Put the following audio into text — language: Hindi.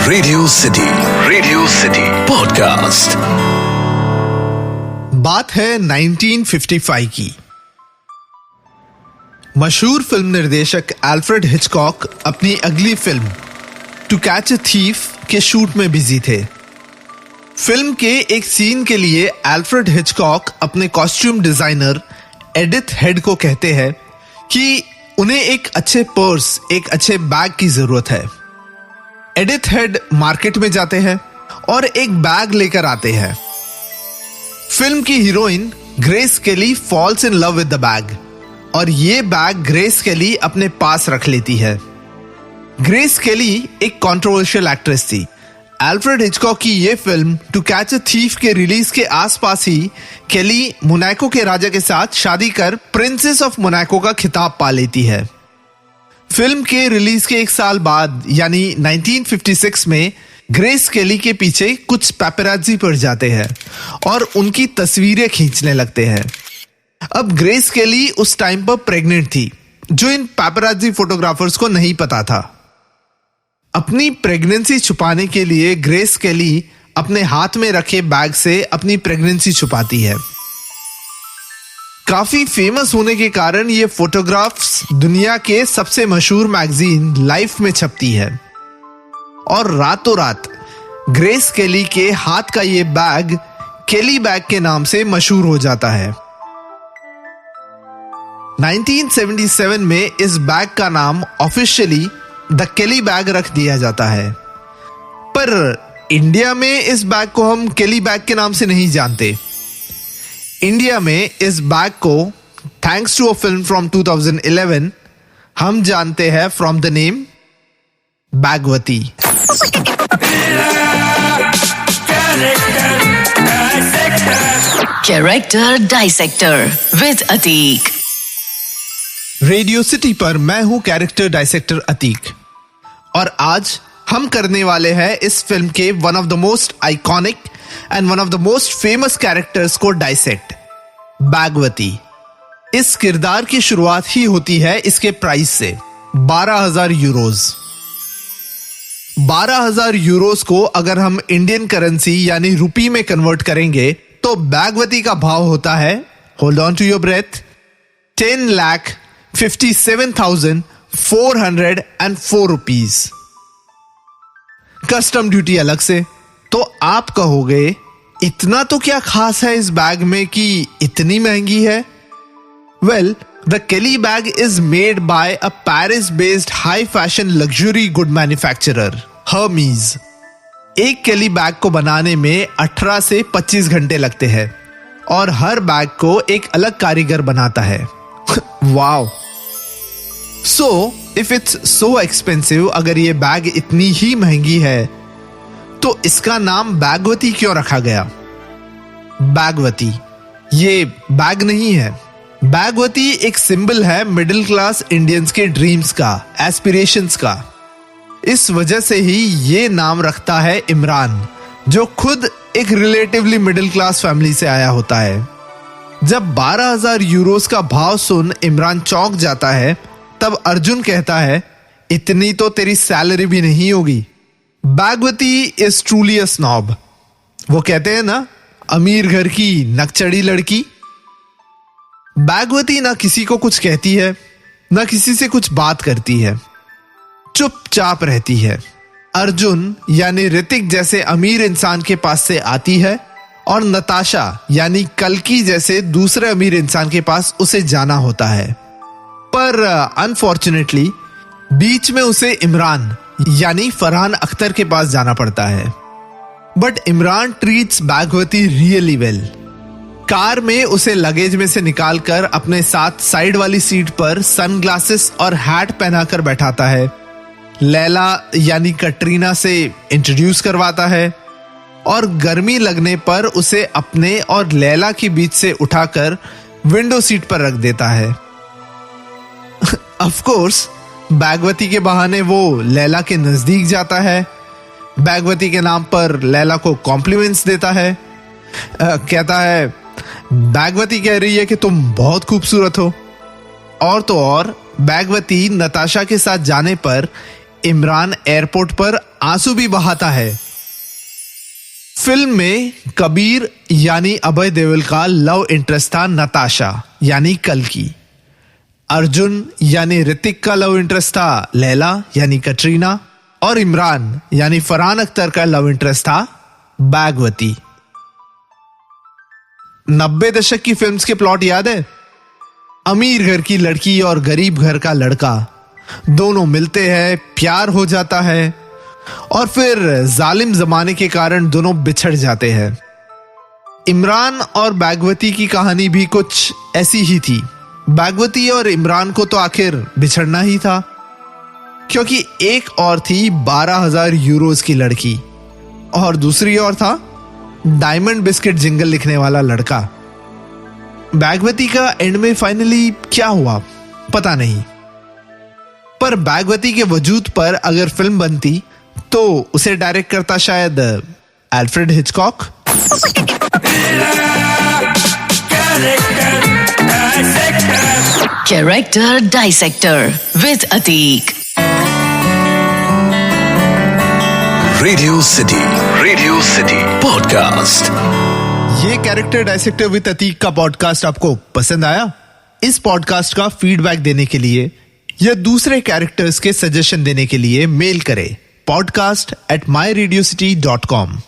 Radio city podcast. बात है 1955 की। मशहूर फिल्म निर्देशक अल्फ्रेड हिचकॉक अपनी अगली film to catch a thief के शूट में बिजी थे। फिल्म के एक सीन के लिए अल्फ्रेड हिचकॉक अपने कॉस्ट्यूम डिजाइनर एडिथ हेड को कहते हैं कि उन्हें एक अच्छे पर्स, एक अच्छे बैग की जरूरत है। एडिथ हेड मार्केट में जाते हैं और एक बैग लेकर आते हैं। फिल्म की हीरोइन ग्रेस केली falls in love with the bag और ये बैग ग्रेस केली अपने पास रख लेती है। ग्रेस केली एक कंट्रोवर्शियल एक्ट्रेस थी। अल्फ्रेड हिचकॉक की ये film to catch a thief के रिलीज के आसपास ही केली मोनाको के राजा के साथ शादी कर प्रिंसेस ऑफ मोनाको का खिताब पा लेती है। फिल्म के रिलीज के एक साल बाद यानी 1956 में ग्रेस केली के पीछे कुछ पैपराजी पड़ जाते हैं और उनकी तस्वीरें खींचने लगते हैं। अब ग्रेस केली उस टाइम पर प्रेग्नेंट थी, जो इन पैपराजी फोटोग्राफर्स को नहीं पता था। अपनी प्रेगनेंसी छुपाने के लिए ग्रेस केली अपने हाथ में रखे बैग से अपनी प्रेगनेंसी छुपाती है। काफी फेमस होने के कारण ये फोटोग्राफ्स दुनिया के सबसे मशहूर मैगजीन लाइफ में छपती है और रातों रात ग्रेस केली के हाथ का ये बैग केली बैग के नाम से मशहूर हो जाता है। 1977 में इस बैग का नाम ऑफिशियली द केली बैग रख दिया जाता है, पर इंडिया में इस बैग को हम केली बैग के नाम से नहीं जानते। इंडिया में इस बैग को thanks to a film from 2011 हम जानते हैं from the name Bagwati. Character dissector with Atiq. Radio city पर मैं हूं कैरेक्टर डाइसेक्टर अतीक और आज हम करने वाले हैं इस फिल्म के one of the most iconic and one of the most famous characters को डाइसेक्ट, बैगवती। इस किरदार की शुरुआत ही होती है इसके प्राइस से 12,000 यूरोज। 12,000 यूरोज को अगर हम इंडियन करेंसी यानी रुपी में कन्वर्ट करेंगे तो बैगवती का भाव होता है, hold on to your breath, 10,57,404 rupees. Custom duty अलग से। तो आप कहोगे इतना तो क्या खास है इस बैग में कि इतनी महंगी है? Well, the Kelly bag is made by a Paris based high fashion luxury good manufacturer Hermes. एक केली बैग को बनाने में 18 से 25 घंटे लगते हैं और हर बैग को एक अलग कारीगर बनाता है। Wow! So if it's so expensive, अगर ये बैग इतनी ही महंगी है तो इसका नाम बैगवती क्यों रखा गया? बैगवती ये बैग नहीं है। बैगवती एक सिंबल है मिडिल क्लास इंडियंस के ड्रीम्स का, एस्पिरेशंस का। इस वजह से ही ये नाम रखता है इमरान, जो खुद एक रिलेटिवली मिडिल क्लास फैमिली से आया होता है। जब 12,000 यूरोस का भाव सुन इमरान चौंक जाता है, तब अर्जुन कहता है, इतनी तो तेरी सैलरी भी नहीं होगी। बैगवती इज ट्रूली अ स्नॉब। वो कहते हैं ना, अमीर घर की नकचड़ी लड़की। बैगवती ना किसी को कुछ कहती है, ना किसी से कुछ बात करती है, चुपचाप रहती है। अर्जुन यानी ऋतिक जैसे अमीर इंसान के पास से आती है और नताशा यानी कल्कि जैसे दूसरे अमीर इंसान के पास उसे जाना होता है। पर अनफॉर्चुनेटली बीच में उसे इमरान यानी फरहान अख्तर के पास जाना पड़ता है। But Imran treats Bagwati really well. Car में उसे लगेज में से निकालकर अपने साथ साइड वाली सीट पर सनग्लासेस और हैट पहनाकर बैठाता है। लैला यानी कटरीना से इंट्रोड्यूस करवाता है और गर्मी लगने पर उसे अपने और लैला के बीच से उठाकर विंडो सीट पर रख देता है। ऑफ कोर्स बैगवती के बहाने वो लैला के नजदीक जाता है। बैगवती के नाम पर लैला को कॉम्प्लीमेंट्स देता है। कहता है, बैगवती कह रही है कि तुम बहुत खूबसूरत हो। और तो और बैगवती नताशा के साथ जाने पर इमरान एयरपोर्ट पर आंसू भी बहाता है। फिल्म में कबीर यानी अभय देओल का लव इंटरेस्ट था नताशा यानी कल्कि। अर्जुन यानी ऋतिक का लव इंटरेस्ट था लैला यानी कटरीना। और इमरान यानी फरहान अख्तर का लव इंटरेस्ट था बागवती। 90 दशक की फिल्म्स के प्लॉट याद है? अमीर घर की लड़की और गरीब घर का लड़का दोनों मिलते हैं, प्यार हो जाता है और फिर जालिम जमाने के कारण दोनों बिछड़ जाते हैं। इमरान और बागवती की कहानी भी कुछ ऐसी ही थी। बागवती और इमरान को तो आखिर बिछड़ना ही था, क्योंकि एक और थी 12,000 यूरोज की लड़की और दूसरी और था डायमंड बिस्किट जिंगल लिखने वाला लड़का। बागवती का एंड में फाइनली क्या हुआ पता नहीं, पर बागवती के वजूद पर अगर फिल्म बनती तो उसे डायरेक्ट करता शायद Alfred Hitchcock. Character Dissector with Atik. Radio city podcast. ये कैरेक्टर डायसेक्टर विद अतीक का पॉडकास्ट आपको पसंद आया? इस पॉडकास्ट का फीडबैक देने के लिए या दूसरे कैरेक्टर्स के सजेशन देने के लिए मेल करें podcast@myradiocity.com।